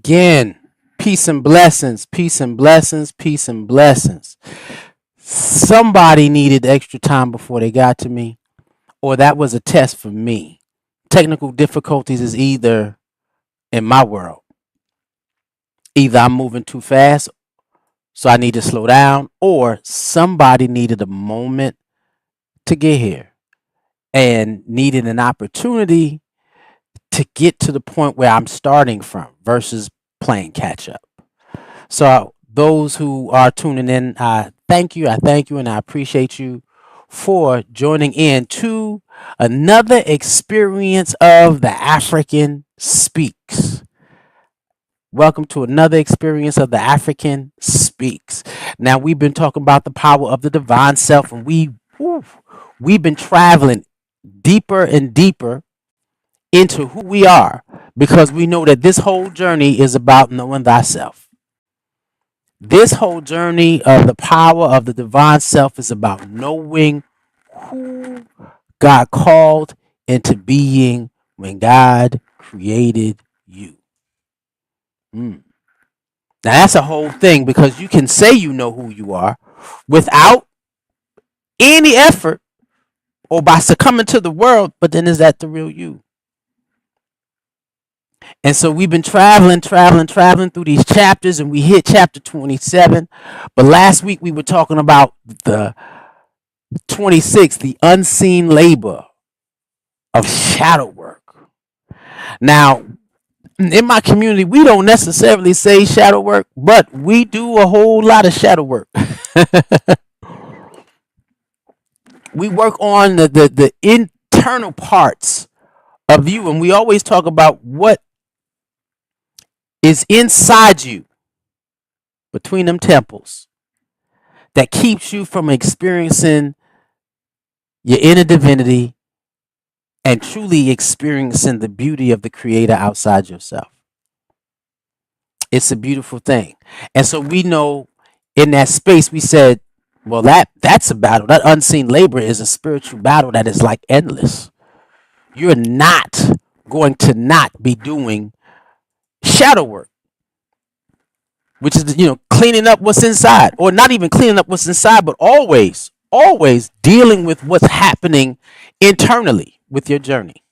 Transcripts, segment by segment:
again. Peace and blessings, peace and blessings, peace and blessings. Somebody needed extra time before they got to me, or that was a test for me. Technical difficulties is either in my world, either I'm moving too fast, so I need to slow down, or somebody needed a moment to get here and needed an opportunity to get to the point where I'm starting from versus playing catch up. So those who are tuning in, I thank you, and I appreciate you for joining in to another experience of the African Speaks. Welcome to another experience of the African Speaks. Now we've been talking about the power of the divine self, and we've been traveling deeper and deeper into who we are because we know that this whole journey is about knowing thyself. This whole journey of the power of the divine self is about knowing who God called into being when God created you. Mm. Now, that's a whole thing because you can say you know who you are without any effort or by succumbing to the world, but then is that the real you? And so we've been traveling through these chapters, and we hit chapter 27. But last week we were talking about the 26, the unseen labor of shadow work. Now, in my community, we don't necessarily say shadow work, but we do a whole lot of shadow work. We work on the internal parts of you, and we always talk about what is inside you between them temples that keeps you from experiencing your inner divinity and truly experiencing the beauty of the creator outside yourself. It's a beautiful thing. And so we know in that space we said, well, that's a battle. That unseen labor is a spiritual battle that is like endless. You're not going to not be doing shadow work, which is cleaning up what's inside, or not even cleaning up what's inside, but always dealing with what's happening internally with your journey.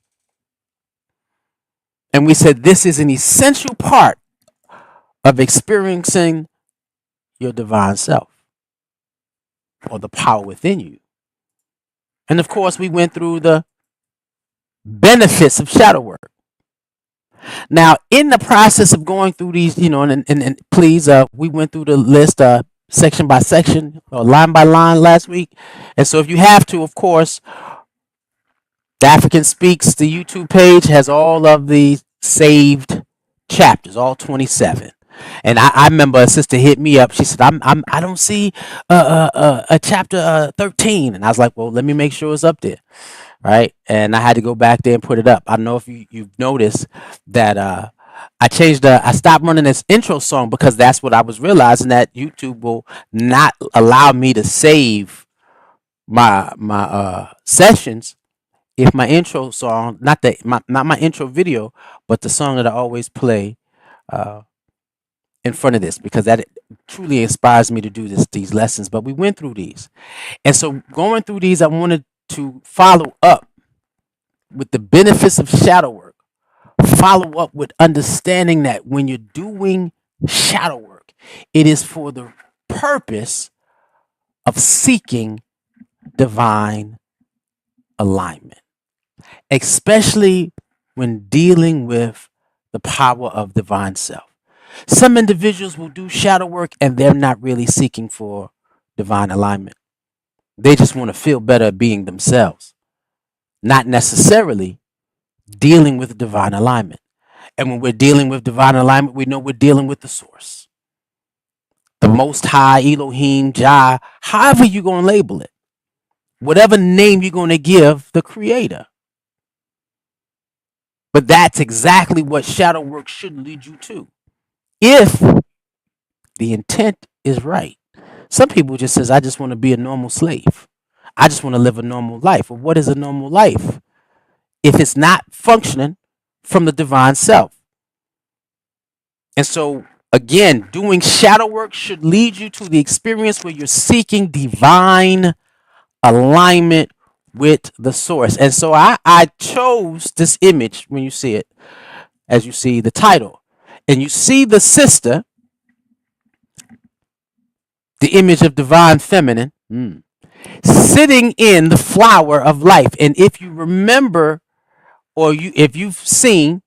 And we said this is an essential part of experiencing your divine self or the power within you. And of course, we went through the benefits of shadow work. Now, in the process of going through these, and please, we went through the list section by section or line by line last week. And so if you have to, of course, the African Speaks, the YouTube page has all of the saved chapters, all 27. And I remember a sister hit me up. She said, I don't see a chapter 13. And I was like, well, let me make sure it's up there. Right. And I had to go back there and put it up. I don't know if you've noticed that I stopped running this intro song because that's what I was realizing, that YouTube will not allow me to save my sessions if my intro song, not my intro video, but the song that I always play in front of this, because that truly inspires me to do these lessons. But we went through these, and so going through these, I wanted to follow up with the benefits of shadow work. Follow up with understanding that when you're doing shadow work, it is for the purpose of seeking divine alignment, especially when dealing with the power of divine self. Some individuals will do shadow work and they're not really seeking for divine alignment. They just want to feel better being themselves, not necessarily dealing with divine alignment. And when we're dealing with divine alignment, we know we're dealing with the source, the Most High, Elohim, Jah, however you're going to label it, whatever name you're going to give the creator. But that's exactly what shadow work should lead you to, if the intent is right. Some people just says, I just want to be a normal slave. I just want to live a normal life. Well, what is a normal life if it's not functioning from the divine self? And so, again, doing shadow work should lead you to the experience where you're seeking divine alignment with the source. And so I chose this image when you see it, as you see the title. And you see the sister, the image of divine feminine, sitting in the flower of life. And if you remember, or if you've seen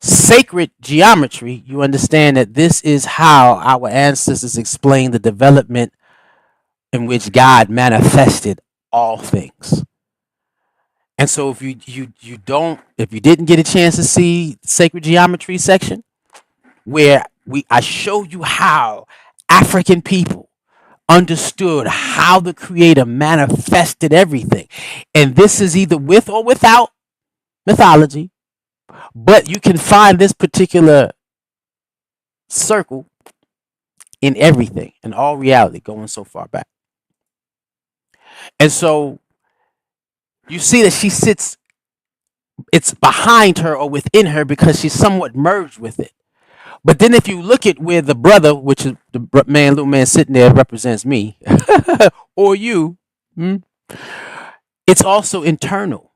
sacred geometry, you understand that this is how our ancestors explained the development in which God manifested all things. And so if you didn't get a chance to see sacred geometry section, where I show you how African people understood how the creator manifested everything. And this is either with or without mythology, but you can find this particular circle in everything, in all reality, going so far back. And so you see that she sits, it's behind her or within her because she's somewhat merged with it. But then if you look at where the brother, which is the little man sitting there, represents me or you, it's also internal.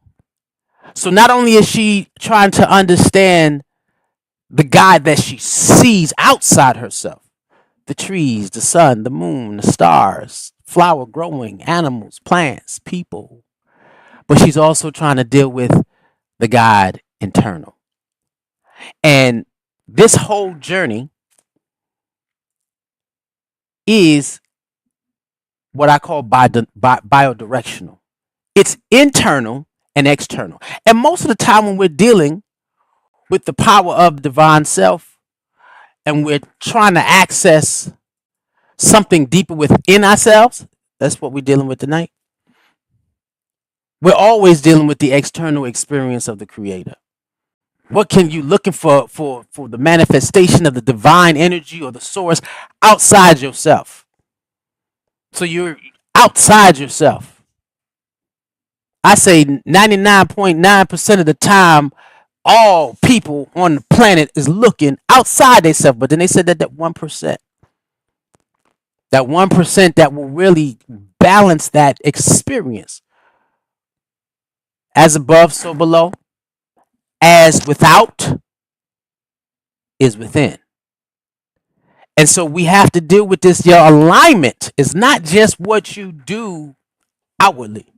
So not only is she trying to understand the God that she sees outside herself, the trees, the sun, the moon, the stars, flower growing, animals, plants, people, but she's also trying to deal with the God internal. And this whole journey is what I call biodirectional. It's internal and external. And most of the time when we're dealing with the power of divine self and we're trying to access something deeper within ourselves, that's what we're dealing with tonight. We're always dealing with the external experience of the creator. What can you looking for the manifestation of the divine energy or the source outside yourself? So you're outside yourself. I say 99.9% of the time, all people on the planet is looking outside themselves. But then they said that 1%, that 1% that will really balance that experience. As above, so below. As without is within. And so we have to deal with this. Your alignment is not just what you do outwardly.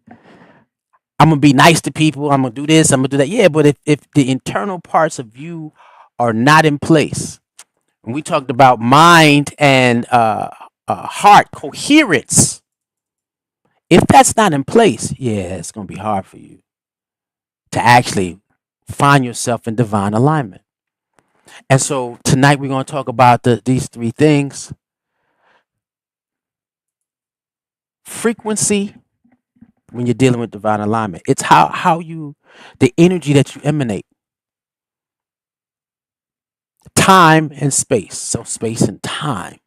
I'm going to be nice to people. I'm going to do this. I'm going to do that. Yeah, but if the internal parts of you are not in place, and we talked about mind and heart coherence, if that's not in place, yeah, it's going to be hard for you to actually find yourself in divine alignment. And so tonight we're going to talk about these three things: frequency, when you're dealing with divine alignment. It's how you, the energy that you emanate, time and space. So space and time.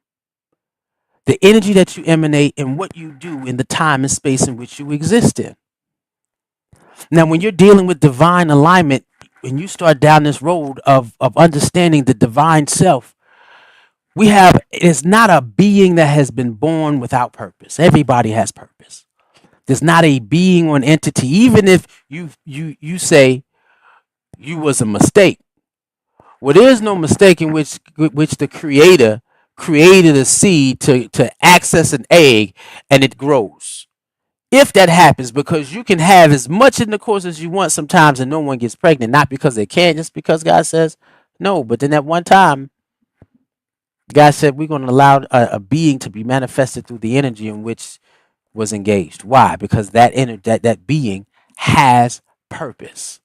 The energy that you emanate and what you do in the time and space in which you exist in. Now, when you're dealing with divine alignment, when you start down this road of understanding the divine self, it's not a being that has been born without purpose. Everybody has purpose. There's not a being or an entity, even if you say you was a mistake. Well, there is no mistake in which the creator created a seed to access an egg and it grows. If that happens, because you can have as much intercourse as you want sometimes and no one gets pregnant, not because they can't, just because God says no. But then at one time, God said we're going to allow a being to be manifested through the energy in which was engaged. Why? Because that being has purpose.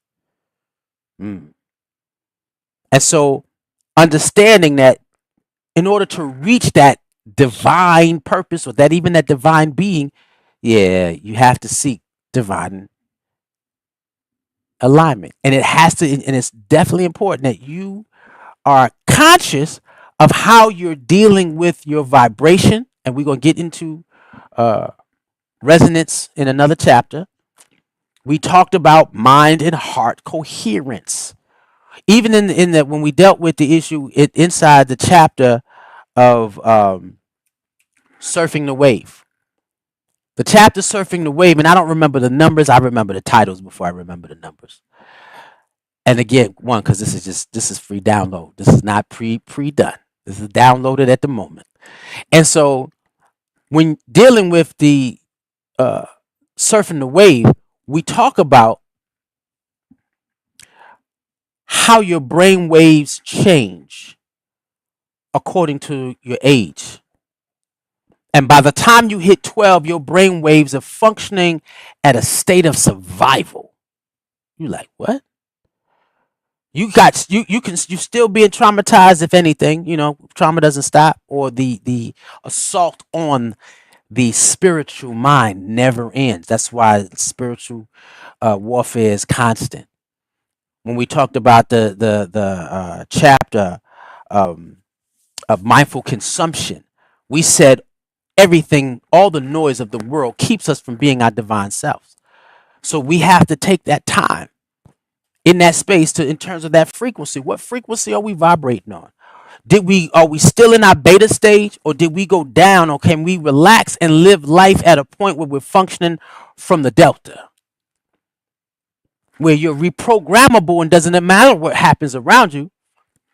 And so understanding that in order to reach that divine purpose or that even that divine being, yeah, you have to seek divine alignment. And it's definitely important that you are conscious of how you're dealing with your vibration. And we're going to get into resonance in another chapter. We talked about mind and heart coherence. Even in that when we dealt with the issue inside the chapter of surfing the wave, the chapter surfing the wave, and I don't remember the numbers. I remember the titles before I remember the numbers. And again, one, because this is free download. This is not pre done. This is downloaded at the moment. And so when dealing with the uh, surfing the wave, we talk about how your brain waves change according to your age. And by the time you hit 12, your brain waves are functioning at a state of survival. You like, what? You still being traumatized, if anything, trauma doesn't stop, or the assault on the spiritual mind never ends. That's why spiritual warfare is constant. When we talked about the chapter um, of mindful consumption, we said everything, all the noise of the world keeps us from being our divine selves. So we have to take that time in that space in terms of that frequency. What frequency are we vibrating on? Are we still in our beta stage, or did we go down, or can we relax and live life at a point where we're functioning from the delta, where you're reprogrammable and doesn't matter what happens around you?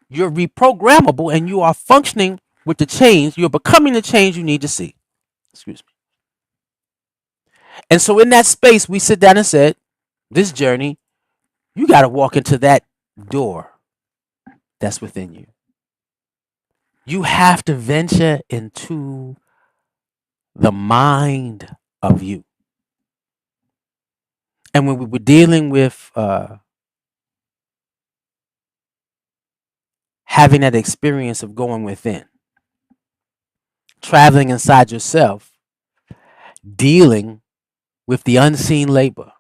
You're reprogrammable and you are functioning with the change. You're becoming the change you need to see. Excuse me. And so in that space, we sit down and said, this journey, you got to walk into that door that's within you. You have to venture into the mind of you. And when we were dealing with having that experience of going within, traveling inside yourself, dealing with the unseen labor,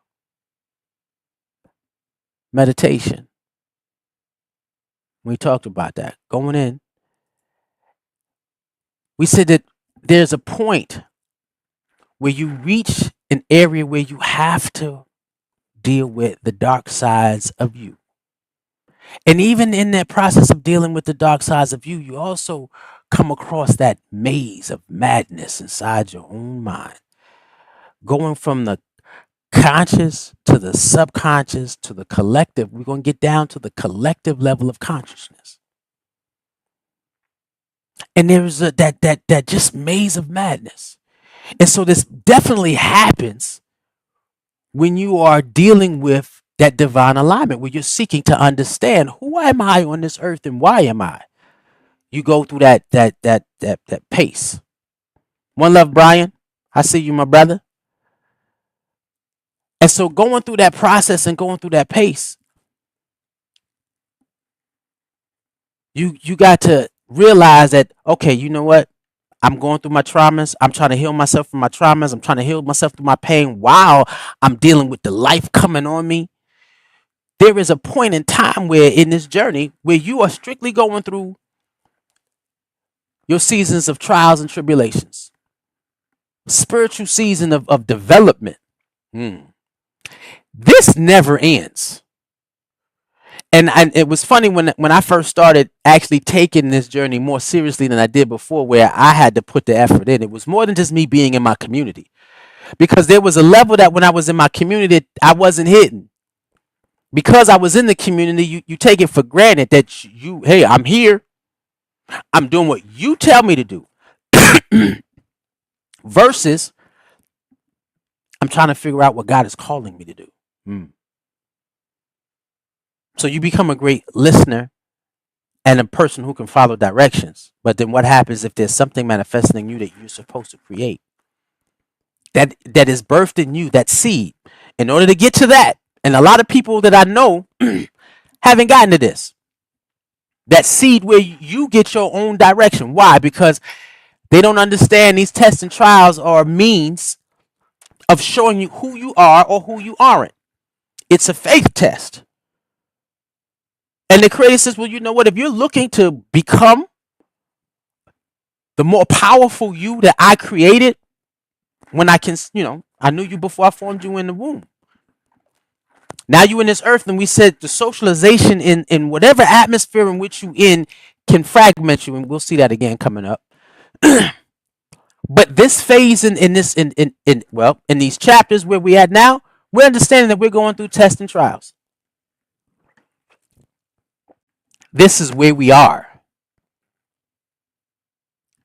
meditation, we talked about that. Going in, we said that there's a point where you reach an area where you have to deal with the dark sides of you. And even in that process of dealing with the dark sides of you, you also come across that maze of madness inside your own mind, going from the conscious to the subconscious to the collective. We're going to get down to the collective level of consciousness. And there's that just maze of madness. And so this definitely happens when you are dealing with that divine alignment, where you're seeking to understand, who am I on this earth and why am I? You go through that pace. One love, Brian. I see you, my brother. And so going through that process and going through that pace, you got to realize that, okay, you know what? I'm going through my traumas. I'm trying to heal myself from my traumas. I'm trying to heal myself through my pain while I'm dealing with the life coming on me. There is a point in time where in this journey where you are strictly going through your seasons of trials and tribulations, spiritual season of development. This never ends. And it was funny when I first started actually taking this journey more seriously than I did before, where I had to put the effort in. It was more than just me being in my community, because there was a level that when I was in my community, I wasn't hitting. Because I was in the community, you take it for granted that hey, I'm here. I'm doing what you tell me to do. Versus, I'm trying to figure out what God is calling me to do. So you become a great listener and a person who can follow directions. But then what happens if there's something manifesting in you that you're supposed to create? That is birthed in you, that seed. In order to get to that, and a lot of people that I know haven't gotten to this. That seed where you get your own direction. Why? Because they don't understand these tests and trials are means of showing you who you are or who you aren't. It's a faith test. And the creator says, well, you know what? If you're looking to become the more powerful you that I created, when I knew you before I formed you in the womb. Now you in this earth, and we said the socialization in whatever atmosphere in which you in can fragment you, and we'll see that again coming up. But this phase in this in well in these chapters where we at now, we're understanding that we're going through tests and trials. This is where we are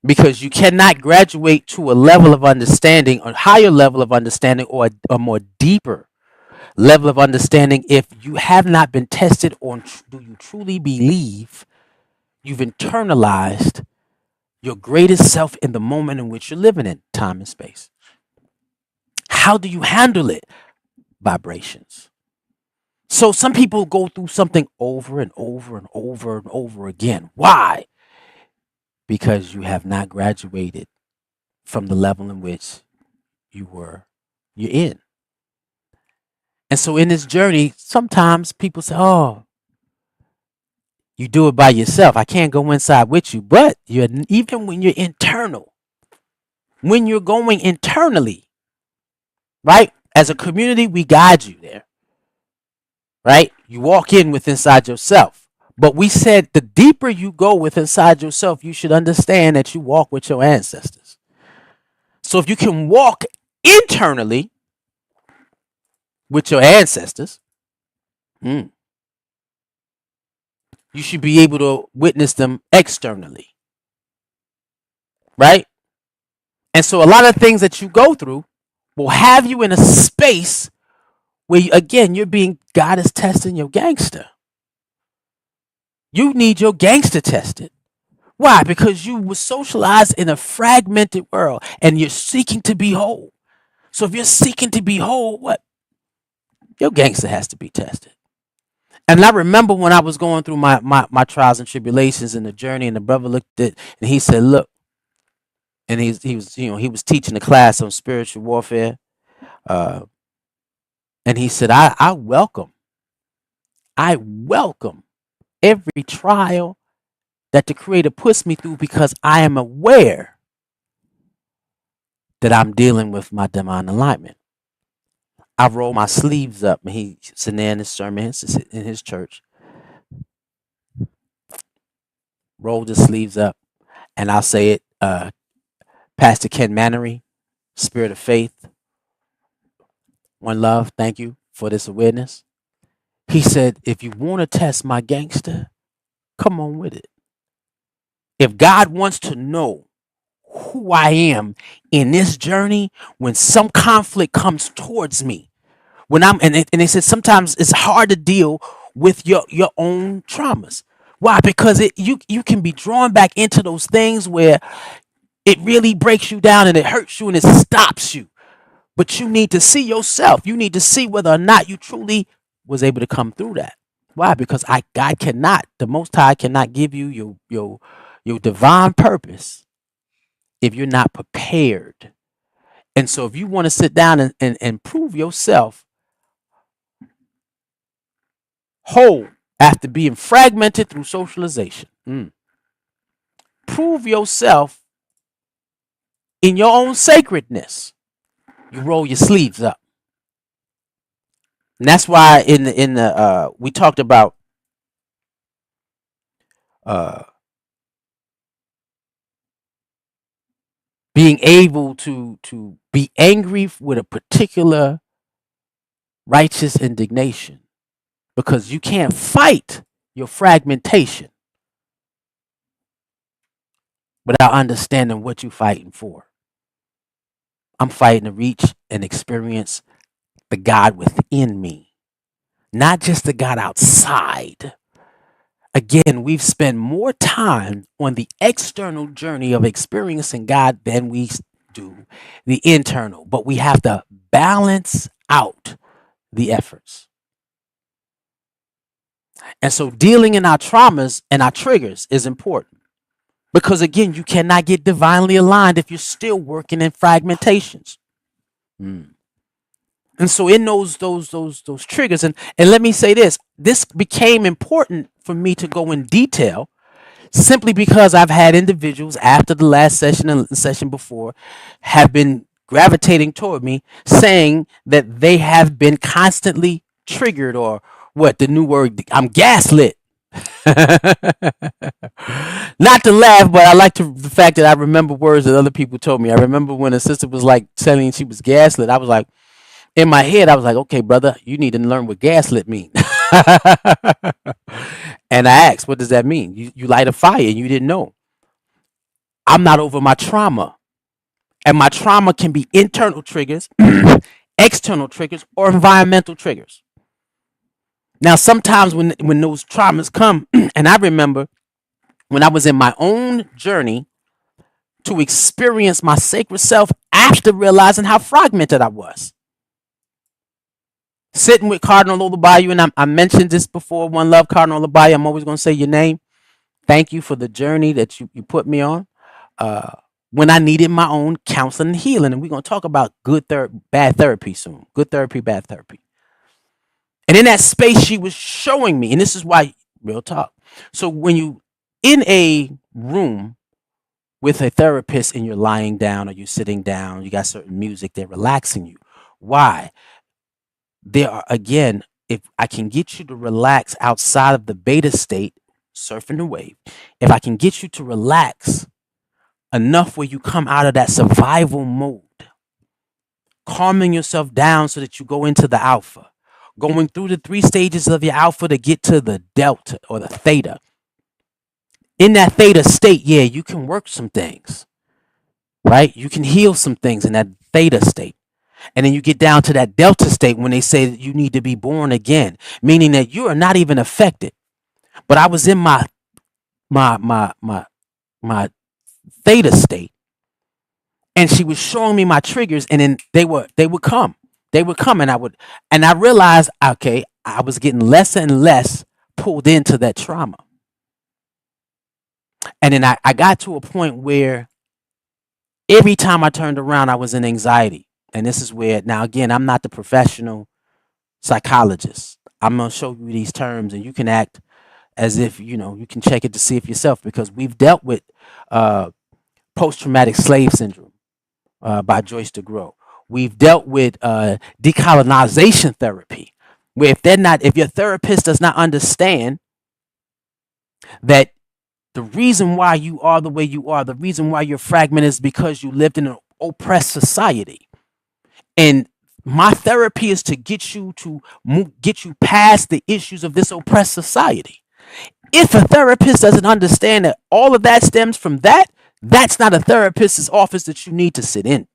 because you cannot graduate to a level of understanding, a higher level of understanding, or a more deeper level of understanding if you have not been tested on do you truly believe you've internalized your greatest self in the moment in which you're living in time and space. How do you handle it? Vibrations. So some people go through something over and over and over and over again. Why? Because you have not graduated from the level in which you're in. And so in this journey, sometimes people say, "Oh, you do it by yourself. I can't go inside with you." But even when you're internal, when you're going internally, right? As a community, we guide you there, right? You walk in with inside yourself. But we said the deeper you go with inside yourself, you should understand that you walk with your ancestors. So if you can walk internally with your ancestors, you should be able to witness them externally, right? And so a lot of things that you go through will have you in a space where, again, God is testing your gangster. You need your gangster tested. Why? Because you were socialized in a fragmented world and you're seeking to be whole. So if you're seeking to be whole, what? Your gangster has to be tested. And I remember when I was going through my trials and tribulations in the journey, and the brother looked at and he said, "Look," and he was teaching a class on spiritual warfare, and he said, I welcome every trial that the Creator puts me through because I am aware that I'm dealing with my divine alignment. I roll my sleeves up, and he's sitting there in his sermon in his church. Rolled his sleeves up, and I'll say it, Pastor Ken Mannery, Spirit of Faith, One Love, thank you for this awareness. He said, if you want to test my gangster, come on with it. If God wants to know who I am in this journey, when some conflict comes towards me, and they said sometimes it's hard to deal with your own traumas. Why? Because you can be drawn back into those things where it really breaks you down and it hurts you and it stops you. But you need to see yourself. You need to see whether or not you truly was able to come through that. Why? Because God cannot, the Most High cannot give you your divine purpose if you're not prepared. And so if you want to sit down and prove yourself whole after being fragmented through socialization, prove yourself in your own sacredness, you roll your sleeves up. And that's why in the we talked about being able to be angry with a particular righteous indignation, because you can't fight your fragmentation without understanding what you're fighting for. I'm fighting to reach and experience the God within me, not just the God outside. Again, we've spent more time on the external journey of experiencing God than we do the internal, but we have to balance out the efforts. And so dealing in our traumas and our triggers is important because, again, you cannot get divinely aligned if you're still working in fragmentations. And so in those triggers, and let me say this became important for me to go in detail simply because I've had individuals after the last session and the session before have been gravitating toward me saying that they have been constantly triggered, or what the new word, I'm gaslit. Not to laugh, but I like the fact that I remember words that other people told me. I remember when a sister was like telling she was gaslit. I was like, in my head, I was like, okay, brother, you need to learn what gaslit means. And I asked, what does that mean? You light a fire and you didn't know. I'm not over my trauma. And my trauma can be internal triggers, external triggers, or environmental triggers. Now, sometimes when those traumas come, and I remember when I was in my own journey to experience my sacred self after realizing how fragmented I was. Sitting with Cardinal Olubayu, and I mentioned this before. One love, Cardinal Olubayu. I'm always going to say your name. Thank you for the journey that you put me on. Uh, when I needed my own counseling and healing, and we're going to talk about bad therapy soon. Good therapy, bad therapy. And in that space, she was showing me, and this is why, real talk. So when you in a room with a therapist and you're lying down or you're sitting down, you got certain music, they're relaxing you. Why? There are, again, if I can get you to relax outside of the beta state, surfing the wave, if I can get you to relax enough where you come out of that survival mode, calming yourself down so that you go into the alpha, going through the 3 stages of your alpha to get to the delta or the theta. In that theta state, yeah, you can work some things, right? You can heal some things in that theta state. And then you get down to that delta state when they say that you need to be born again, meaning that you are not even affected. But I was in my theta state, and she was showing me my triggers, and then they would come, and I realized, okay, I was getting less and less pulled into that trauma. And then I got to a point where every time I turned around, I was in anxiety. And this is where, now again, I'm not the professional psychologist. I'm going to show you these terms, and you can act as if, you can check it to see it for yourself, because we've dealt with uh, post traumatic slave syndrome by Joyce DeGruy. We've dealt with decolonization therapy, where if your therapist does not understand that the reason why you are the way you are, the reason why you're fragmented, is because you lived in an oppressed society. And my therapy is to get you past the issues of this oppressed society. If a therapist doesn't understand that all of that stems from that, that's not a therapist's office that you need to sit in.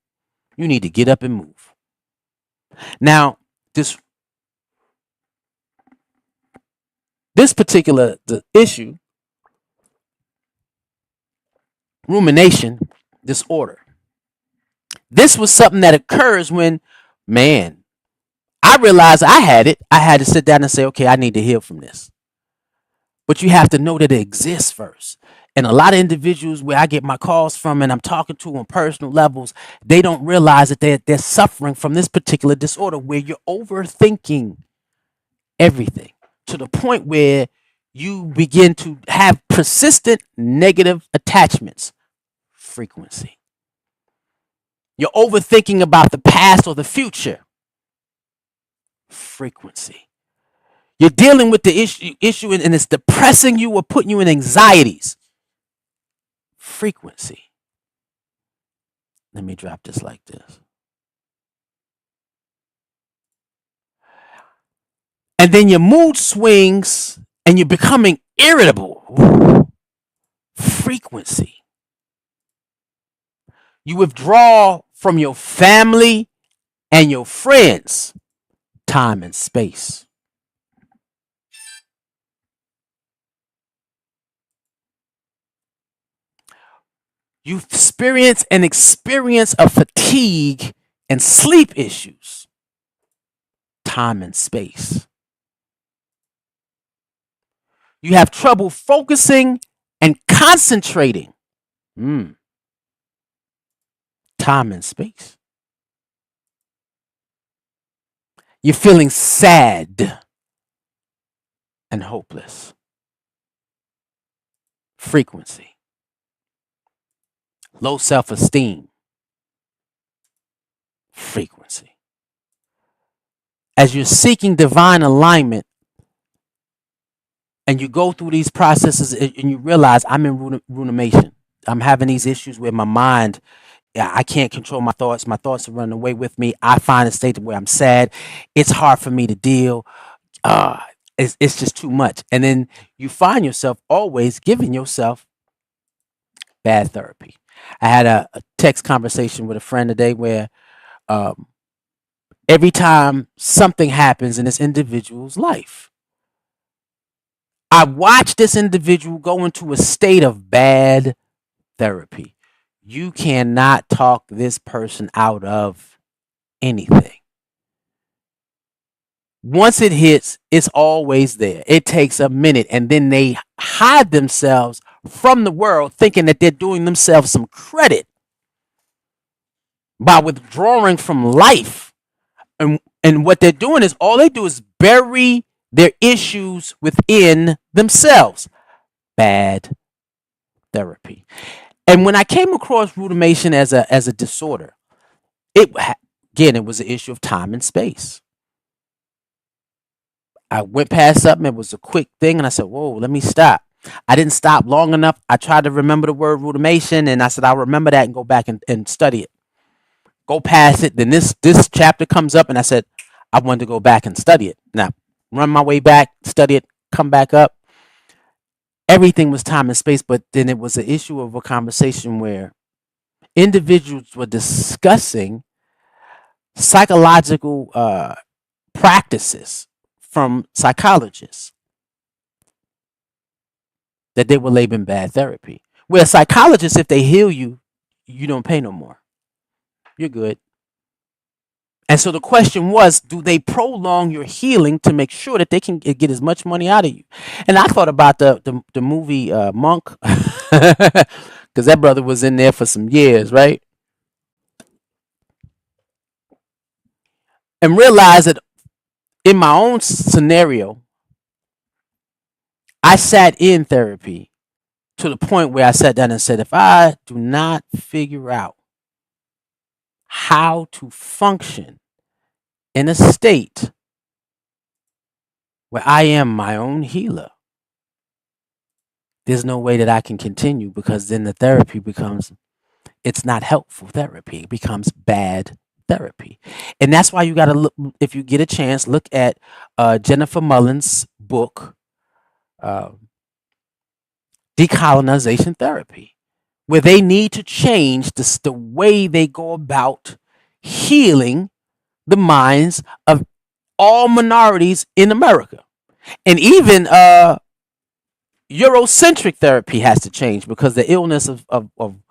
You need to get up and move. Now, this particular the issue, rumination disorder. This was something that occurs when, man, I realized I had it. I had to sit down and say, okay, I need to heal from this. But you have to know that it exists first. And a lot of individuals where I get my calls from and I'm talking to on personal levels, they don't realize that they're suffering from this particular disorder where you're overthinking everything to the point where you begin to have persistent negative attachments. Frequency. You're overthinking about the past or the future. Frequency. You're dealing with the issue and it's depressing you or putting you in anxieties. Frequency. Let me drop this like this. And then your mood swings and you're becoming irritable. Ooh. Frequency. You withdraw from your family and your friends. Time and space. You experience of fatigue and sleep issues. Time and space. You have trouble focusing and concentrating. Time and space. You're feeling sad and hopeless. Frequency. Low self-esteem. Frequency. as you're seeking divine alignment and you go through these processes and you realize I'm in rumination. I'm having these issues where my mind, yeah, I can't control my thoughts. My thoughts are running away with me. I find a state where I'm sad. It's hard for me to deal. Uh, it's just too much. And then you find yourself always giving yourself bad therapy. I had a text conversation with a friend today where um, every time something happens in this individual's life, I watch this individual go into a state of bad therapy. You cannot talk this person out of anything. Once it hits, it's always there. It takes a minute, and then they hide themselves from the world, thinking that they're doing themselves some credit by withdrawing from life. And what they're doing is all they do is bury their issues within themselves. Bad therapy. And when I came across rumination as a disorder, it again it was an issue of time and space. I went past something. It was a quick thing, and I said, "Whoa, let me stop." I didn't stop long enough. I tried to remember the word rumination, and I said, "I'll remember that and go back and study it." Go past it. Then this chapter comes up, and I said, "I wanted to go back and study it." Now, run my way back, study it, come back up. Everything was time and space, but then it was an issue of a conversation where individuals were discussing psychological practices from psychologists that they were labeling bad therapy. Where psychologists, if they heal you, you don't pay no more. You're good. And so the question was, do they prolong your healing to make sure that they can get as much money out of you? And I thought about the movie Monk, because that brother was in there for some years, right? And realized that in my own scenario, I sat in therapy to the point where I sat down and said, if I do not figure out how to function in a state where I am my own healer, there's no way that I can continue, because then the therapy becomes, it's not helpful therapy. It becomes bad therapy. And that's why you got to look, if you get a chance, look at Jennifer Mullins' book, uh, Decolonization Therapy, where they need to change the way they go about healing the minds of all minorities in America. And even Eurocentric therapy has to change, because the illness of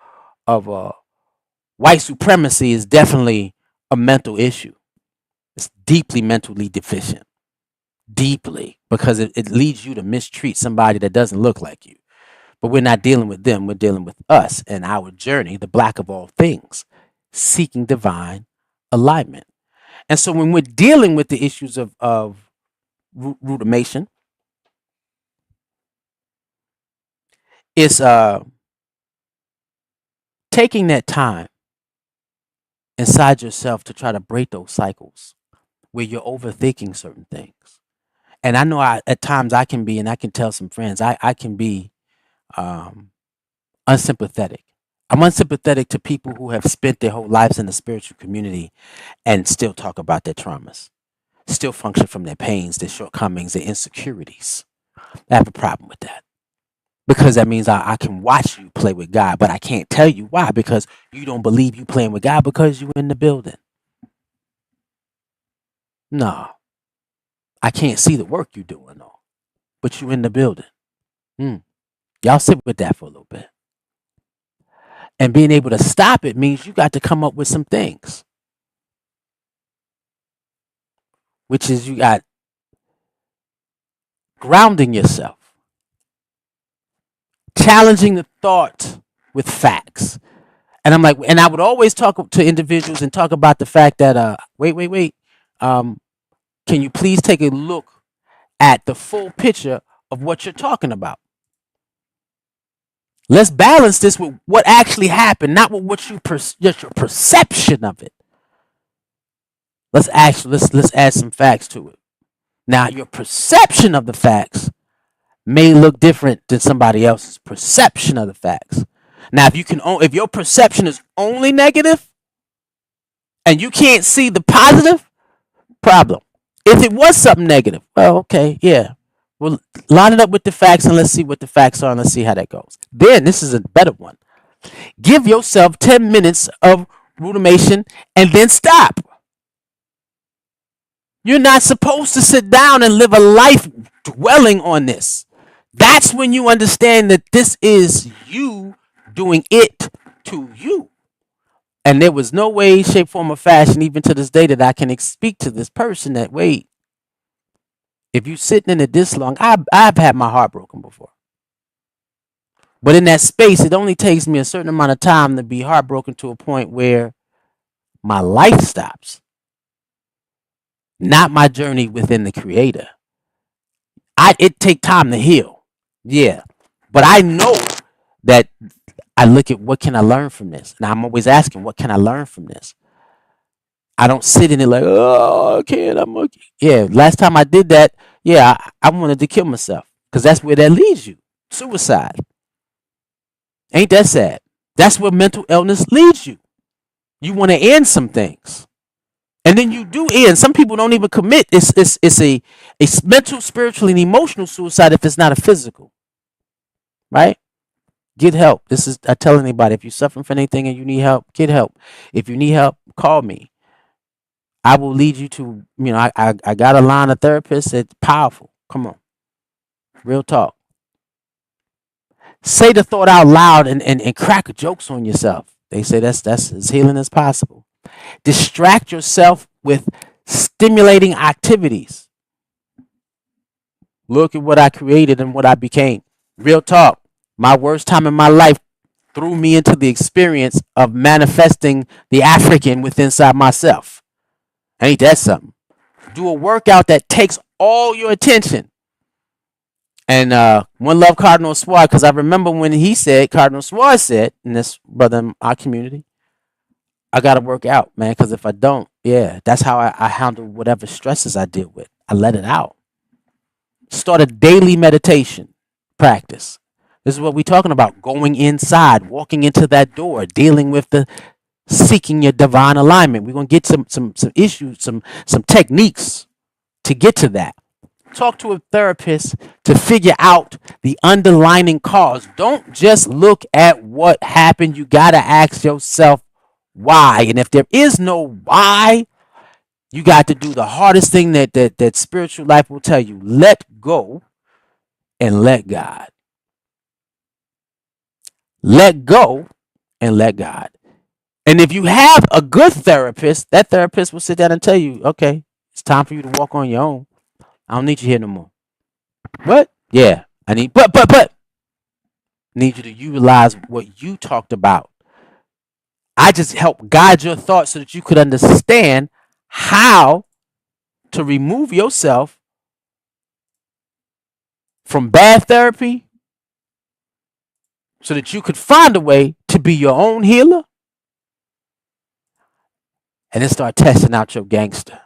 white supremacy is definitely a mental issue. It's deeply mentally deficient. Deeply, because it leads you to mistreat somebody that doesn't look like you. But we're not dealing with them, we're dealing with us and our journey, the black of all things, seeking divine alignment. And so when we're dealing with the issues of rumination, it's taking that time inside yourself to try to break those cycles where you're overthinking certain things. And I know at times I can be, and I can tell some friends, I can be um, unsympathetic. I'm unsympathetic to people who have spent their whole lives in the spiritual community and still talk about their traumas, still function from their pains, their shortcomings, their insecurities. I have a problem with that, because that means I can watch you play with God, but I can't tell you why, because you don't believe you playing with God because you in the building. No, I can't see the work you doing, though, but you in the building. Hmm. Y'all sit with that for a little bit. And being able to stop it means you got to come up with some things, which is you got grounding yourself, challenging the thought with facts. And I'm like, and I would always talk to individuals and talk about the fact that, wait, um, can you please take a look at the full picture of what you're talking about? Let's balance this with what actually happened, not with what just your perception of it. let's add some facts to it. Now, your perception of the facts may look different than somebody else's perception of the facts. Now, if your perception is only negative and you can't see the positive, problem. If it was something negative, well, okay, yeah. Well, line it up with the facts and let's see what the facts are and let's see how that goes. Then this is a better one. Give yourself 10 minutes of rumination and then stop. You're not supposed to sit down and live a life dwelling on this. That's when you understand that this is you doing it to you. And there was no way, shape, form, or fashion, even to this day, that I can speak to this person that, wait, if you sitting in it this long, I've had my heart broken before. But in that space, it only takes me a certain amount of time to be heartbroken to a point where my life stops, not my journey within the Creator. It take time to heal, yeah, but I know that I look at what can I learn from this, and I'm always asking, what can I learn from this? I don't sit in it like, oh, I can't. I'm okay. Yeah, last time I did that, yeah, I wanted to kill myself because that's where that leads you. Suicide. Ain't that sad? That's where mental illness leads you. You want to end some things. And then you do end. Some people don't even commit. It's a mental, spiritual, and emotional suicide if it's not a physical. Right? Get help. I tell anybody, if you're suffering from anything and you need help, get help. If you need help, call me. I will lead you to, I got a line of therapists that's powerful. Come on. Real talk. Say the thought out loud and crack jokes on yourself. They say that's as healing as possible. Distract yourself with stimulating activities. Look at what I created and what I became. Real talk. My worst time in my life threw me into the experience of manifesting the African within inside myself. Ain't that something? Do a workout that takes all your attention. And one love Cardinal Swart, because I remember when Cardinal Swart said, and this brother in our community, I got to work out, man, because if I don't, yeah, that's how I handle whatever stresses I deal with. I let it out. Start a daily meditation practice. This is what we're talking about. Going inside, walking into that door, dealing with seeking your divine alignment. We're going to get some issues, some techniques to get to that. Talk to a therapist to figure out the underlying cause. Don't just look at what happened. You got to ask yourself why. And if there is no why, you got to do the hardest thing that spiritual life will tell you. Let go and let God. Let go and let God. And if you have a good therapist, that therapist will sit down and tell you, okay, it's time for you to walk on your own. I don't need you here no more. What? Yeah, I need, but need you to utilize what you talked about. I just help guide your thoughts so that you could understand how to remove yourself from bad therapy so that you could find a way to be your own healer and then start testing out your gangster.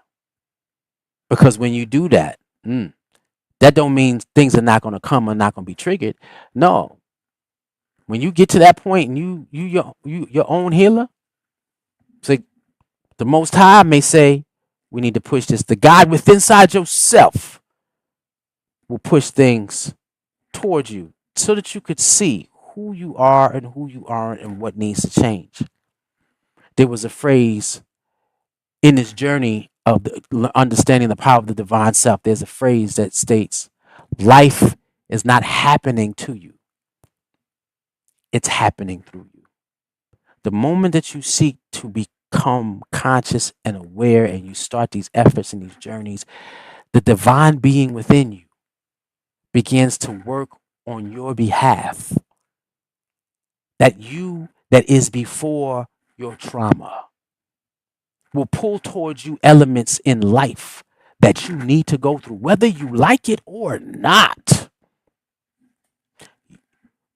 Because when you do that, that don't mean things are not going to come or not going to be triggered. No. When you get to that point and you your own healer, it's like the Most High may say, we need to push this. The God within inside yourself will push things towards you so that you could see who you are and who you aren't and what needs to change. There was a phrase in this journey of understanding the power of the divine self. There's a phrase that states, life is not happening to you. It's happening through you. The moment that you seek to become conscious and aware and you start these efforts and these journeys, the divine being within you begins to work on your behalf. That is before your trauma will pull towards you elements in life that you need to go through, whether you like it or not.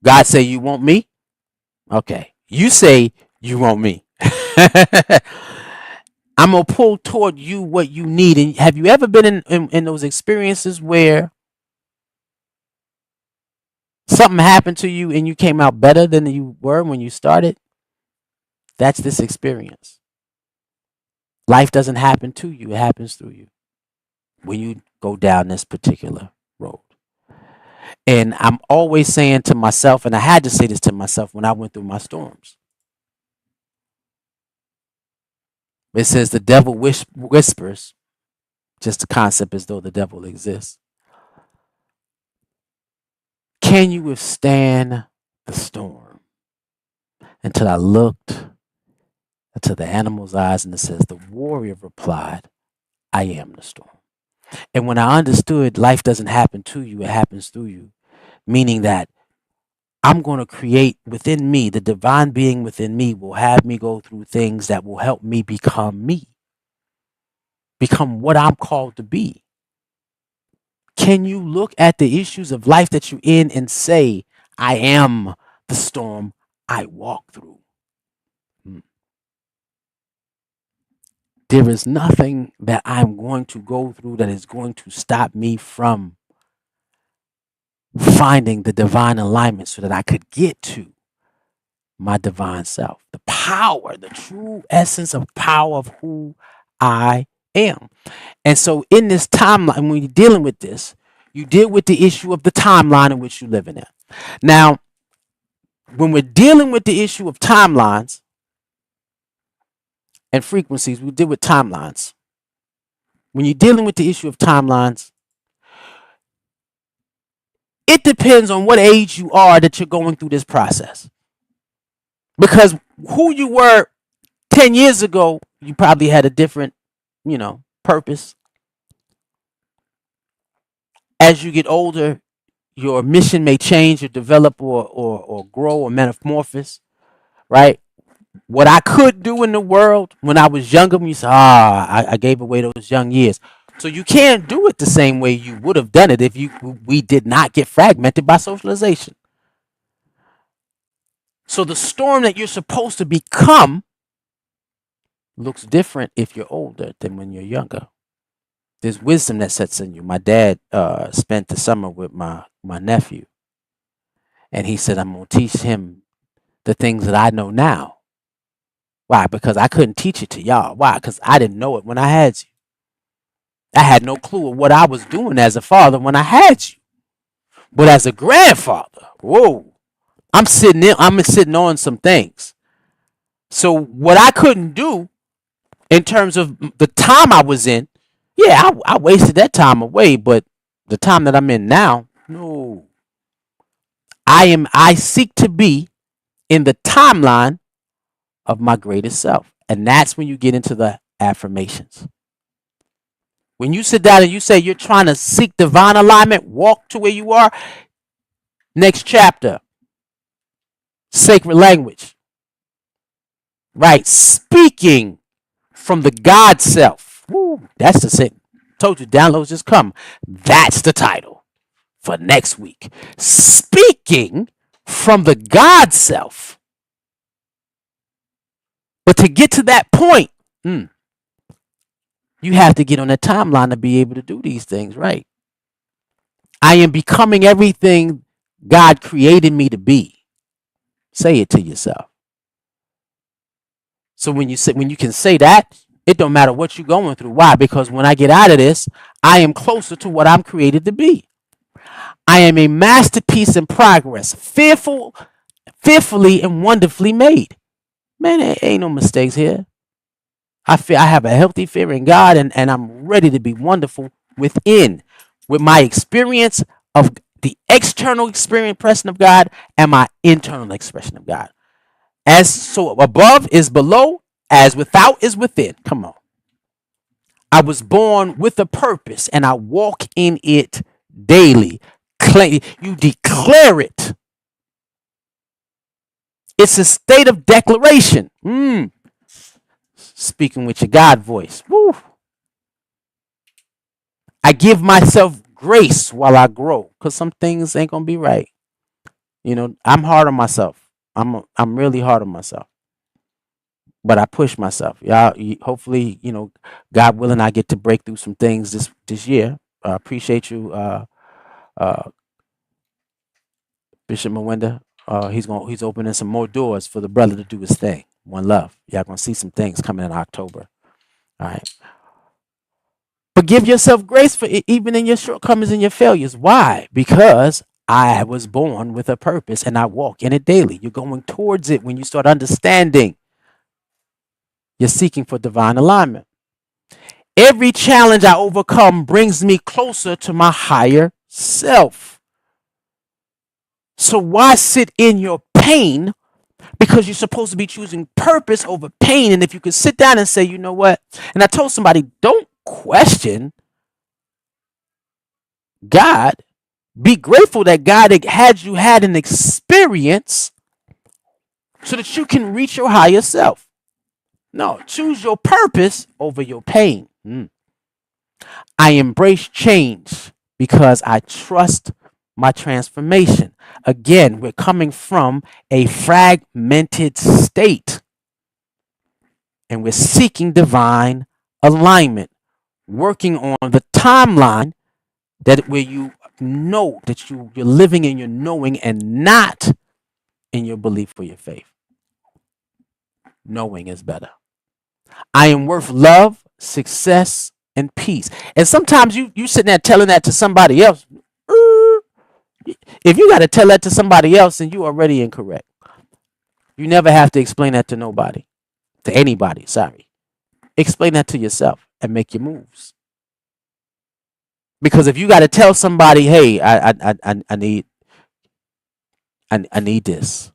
God say, you want me? Okay. You say you want me. I'm gonna pull toward you what you need. And have you ever been in those experiences where something happened to you and you came out better than you were when you started? That's this experience. Life doesn't happen to you, it happens through you when you go down this particular road. And I'm always saying to myself, and I had to say this to myself when I went through my storms. It says the devil whispers, just the concept as though the devil exists. Can you withstand the storm? Until I looked into the animal's eyes and it says, the warrior replied, I am the storm. And when I understood life doesn't happen to you, it happens through you, meaning that I'm going to create within me, the divine being within me will have me go through things that will help me, become what I'm called to be. Can you look at the issues of life that you're in and say, I am the storm I walk through? There is nothing that I'm going to go through that is going to stop me from finding the divine alignment so that I could get to my divine self, the power, the true essence of power of who I am. And so in this timeline, when you're dealing with this, you deal with the issue of the timeline in which you're living in. Now, when we're dealing with the issue of timelines and frequencies, we deal with timelines. When you're dealing with the issue of timelines, it depends on what age you are that you're going through this process. Because who you were 10 years ago, you probably had a different, purpose. As you get older, your mission may change or develop or grow or metamorphose, right? What I could do in the world when I was younger, when you say, I gave away those young years. So you can't do it the same way you would have done it if we did not get fragmented by socialization. So the storm that you're supposed to become looks different if you're older than when you're younger. There's wisdom that sets in you. My dad spent the summer with my nephew, and he said, I'm going to teach him the things that I know now. Why? Because I couldn't teach it to y'all. Why? Because I didn't know it when I had you. I had no clue of what I was doing as a father when I had you. But as a grandfather, whoa, I'm sitting on some things. So what I couldn't do in terms of the time I was in, yeah, I wasted that time away, but the time that I'm in now, no. I seek to be in the timeline of my greatest self. And that's when you get into the affirmations. When you sit down and you say you're trying to seek divine alignment, walk to where you are, next chapter, sacred language. Right? Speaking from the God self. Woo, that's the thing. Told you, downloads just come. That's the title for next week. Speaking from the God self. But to get to that point, you have to get on a timeline to be able to do these things, right? I am becoming everything God created me to be. Say it to yourself. So when you can say that, it don't matter what you're going through. Why? Because when I get out of this, I am closer to what I'm created to be. I am a masterpiece in progress, fearfully and wonderfully made. Man, there ain't no mistakes here. I have a healthy fear in God, and I'm ready to be wonderful within, with my experience of the external expression of God and my internal expression of God. As so above is below, as without is within. Come on. I was born with a purpose and I walk in it daily. You declare it. It's a state of declaration. Speaking with your God voice. Woo. I give myself grace while I grow, because some things ain't gonna be right. I'm hard on myself. I'm really hard on myself. but I push myself. Y'all, hopefully, God willing, I get to break through some things this year. Appreciate you, uh, Bishop Mwenda. He's opening some more doors for the brother to do his thing. One love. Y'all gonna see some things coming in October. All right. But give yourself grace for it, even in your shortcomings and your failures. Why? Because I was born with a purpose and I walk in it daily. You're going towards it when you start understanding. You're seeking for divine alignment. Every challenge I overcome brings me closer to my higher self. So why sit in your pain? Because you're supposed to be choosing purpose over pain. And if you could sit down and say, you know what? And I told somebody, don't question God. Be grateful that God had an experience so that you can reach your higher self. No, choose your purpose over your pain. I embrace change because I trust my transformation. Again, we're coming from a fragmented state and we're seeking divine alignment, working on the timeline that where you know that you're living in your knowing and not in your belief or your faith. Knowing is better. I am worth love, success, and peace. And sometimes you sitting there telling that to somebody else. If you got to tell that to somebody else, then you already incorrect. You never have to explain that to nobody, to anybody. Sorry, explain that to yourself and make your moves. Because if you got to tell somebody, hey, I need this.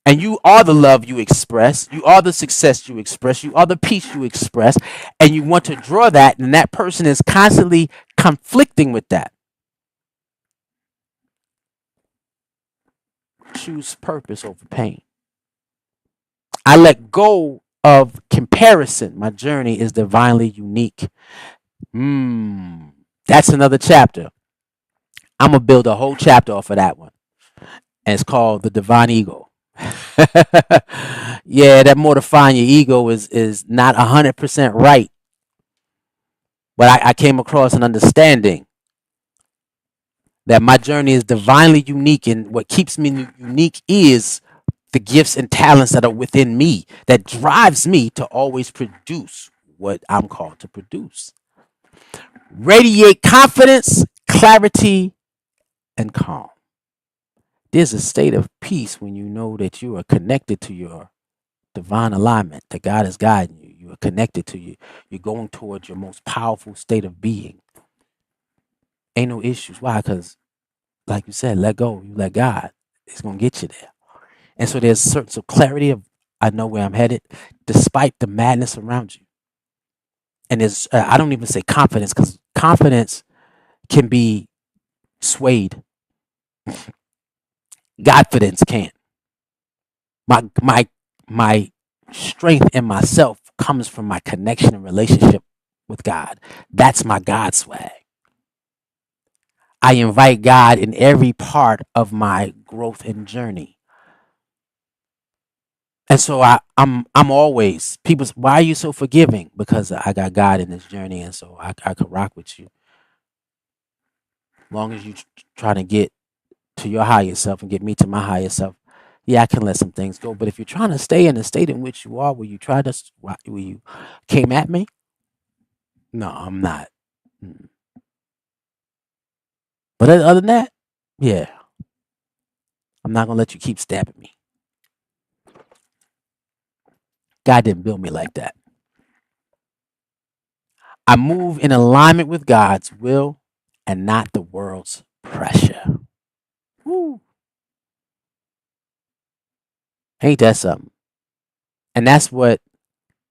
And you are the love you express, you are the success you express, you are the peace you express, and you want to draw that, and that person is constantly conflicting with that. Choose purpose over pain. I let go of comparison. My journey is divinely unique. That's another chapter. I'm going to build a whole chapter off of that one. And it's called The Divine Ego. Yeah, that mortifying your ego is not 100% right. But I came across an understanding that my journey is divinely unique, and what keeps me unique is the gifts and talents that are within me that drives me to always produce what I'm called to produce. Radiate confidence, clarity, and calm. There's a state of peace when you know that you are connected to your divine alignment, that God is guiding you. You are connected to you. You're going towards your most powerful state of being. Ain't no issues. Why? Because, like you said, let go. You let God. It's going to get you there. And so there's certain clarity of, I know where I'm headed, despite the madness around you. And there's, I don't even say confidence, because confidence can be swayed. Godfidence can't. My strength in myself comes from my connection and relationship with God. That's my God swag. I invite God in every part of my growth and journey. And so I'm always people. Why are you so forgiving? Because I got God in this journey, and so I could rock with you. As long as you try to get to your higher self and get me to my higher self, yeah, I can let some things go. But if you're trying to stay in the state in which you are, where you try to, where you came at me, no, I'm not. But other than that, yeah, I'm not gonna let you keep stabbing me. God didn't build me like that. I move in alignment with God's will and not the world's pressure. Woo. Ain't that something? And that's what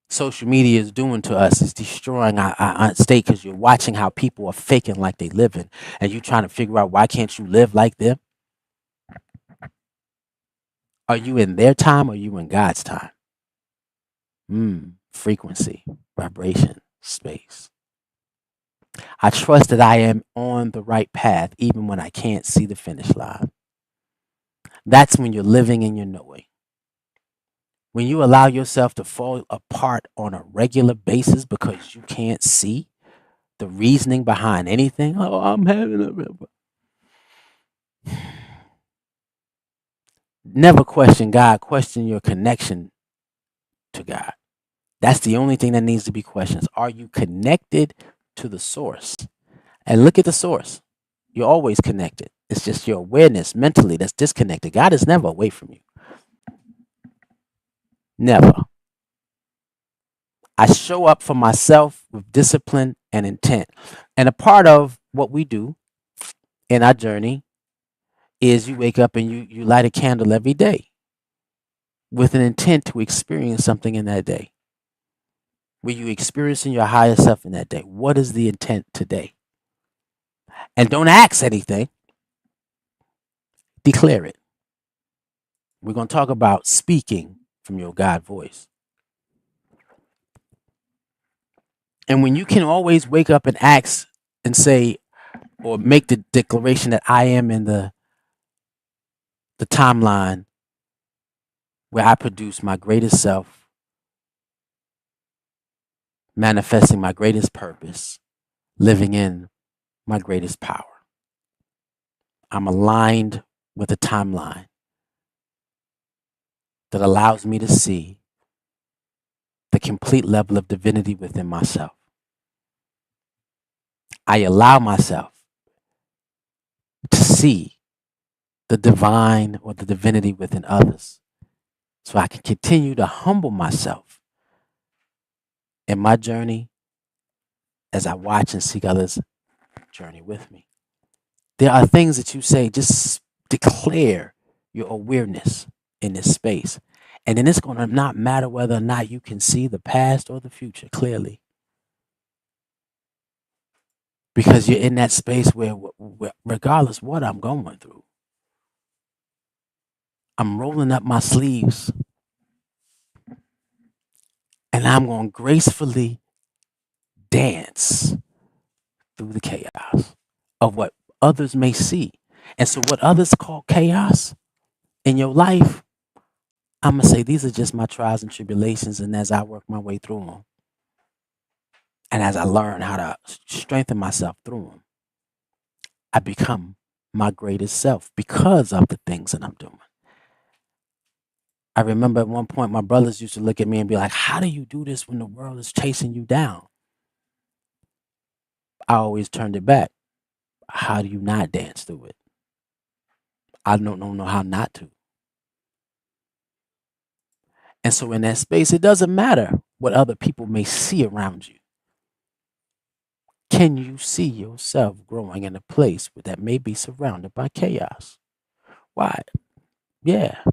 social media is doing to us. It's destroying our state, because you're watching how people are faking like they living, and you trying to figure out, why can't you live like them? Are you in their time or are you in God's time? Frequency, vibration, space. I trust that I am on the right path even when I can't see the finish line. That's when you're living in your knowing. when you allow yourself to fall apart on a regular basis because you can't see the reasoning behind anything. Oh, I'm having a. Never question God, question your connection to God. That's the only thing that needs to be questioned. Are you connected to the source? And look at the source. You're always connected. It's just your awareness mentally that's disconnected. God is never away from you. Never. I show up for myself with discipline and intent. And a part of what we do in our journey is you wake up and you light a candle every day with an intent to experience something in that day. Were you experiencing your higher self in that day? What is the intent today? And don't ask anything, declare it. We're going to talk about speaking from your God voice. And when you can always wake up and ask and say, or make the declaration that I am in the timeline where I produce my greatest self, manifesting my greatest purpose, living in my greatest power. I'm aligned with a timeline that allows me to see the complete level of divinity within myself. I allow myself to see the divine or the divinity within others so I can continue to humble myself in my journey as I watch and seek others' journey with me. There are things that you say, just declare your awareness in this space. And then it's going to not matter whether or not you can see the past or the future clearly. Because you're in that space where regardless what I'm going through, I'm rolling up my sleeves and I'm going to gracefully dance through the chaos of what others may see. And so, what others call chaos in your life, I'm going to say these are just my trials and tribulations. And as I work my way through them, and as I learn how to strengthen myself through them, I become my greatest self because of the things that I'm doing. I remember at one point my brothers used to look at me and be like, how do you do this when the world is chasing you down? I always turned it back. How do you not dance through it? I don't know how not to. And so in that space, it doesn't matter what other people may see around you. Can you see yourself growing in a place that may be surrounded by chaos? Why? Yeah,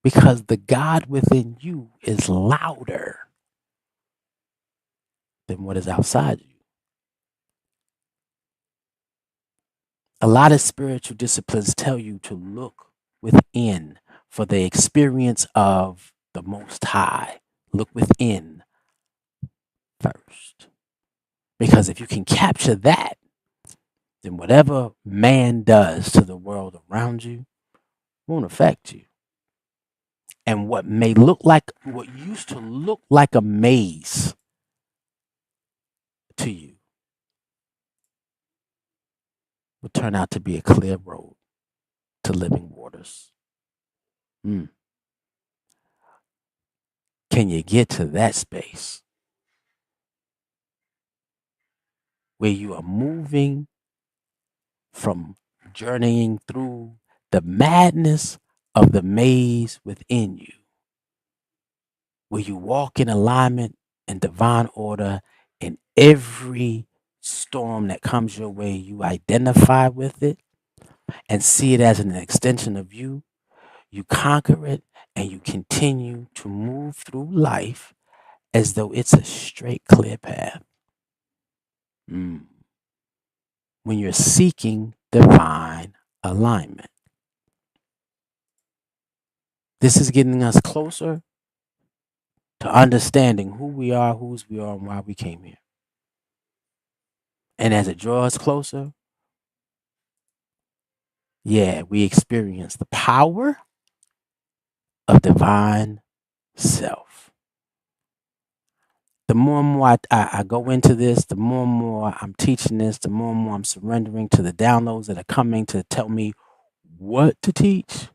because the God within you is louder than what is outside you. A lot of spiritual disciplines tell you to look within for the experience of the Most High. Look within first. Because if you can capture that, then whatever man does to the world around you won't affect you. And what used to look like a maze to you will turn out to be a clear road to living waters. Mm. Can you get to that space where you are moving from journeying through the madness of the maze within you, where you walk in alignment and divine order in every storm that comes your way, you identify with it and see it as an extension of you. You conquer it and you continue to move through life as though it's a straight, clear path. Mm. When you're seeking divine alignment, this is getting us closer to understanding who we are, whose we are, and why we came here. And as it draws closer, yeah, we experience the power of divine self. The more and more I go into this, the more and more I'm teaching this, the more and more I'm surrendering to the downloads that are coming to tell me what to teach,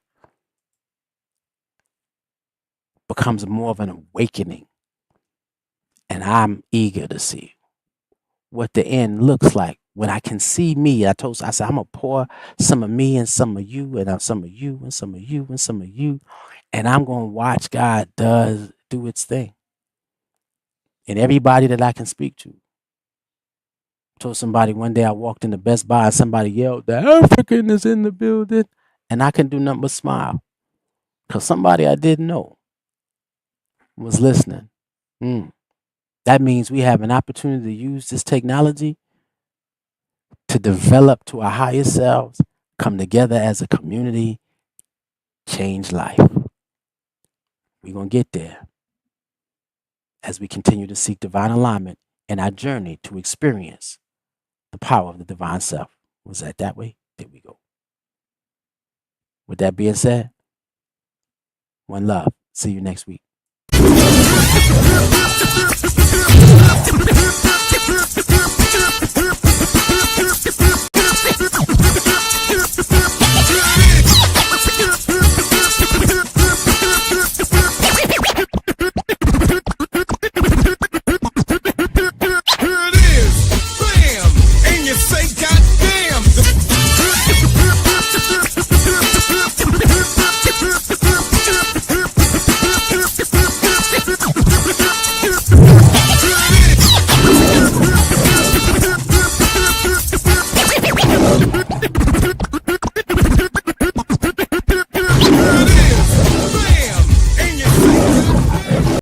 becomes more of an awakening. And I'm eager to see what the end looks like. When I can see me, I said, I'm going to pour some of me and some of you, and some of you and some of you and some of you. And I'm going to watch God do its thing. And everybody that I can speak to. I told somebody one day I walked into Best Buy and somebody yelled, "The African is in the building." And I can do nothing but smile. Because somebody I didn't know was listening. That means we have an opportunity to use this technology to develop to our higher selves, come together as a community, change life. We're going to get there as we continue to seek divine alignment in our journey to experience the power of the divine self. Was that way? There we go. With that being said, one love. See you next week.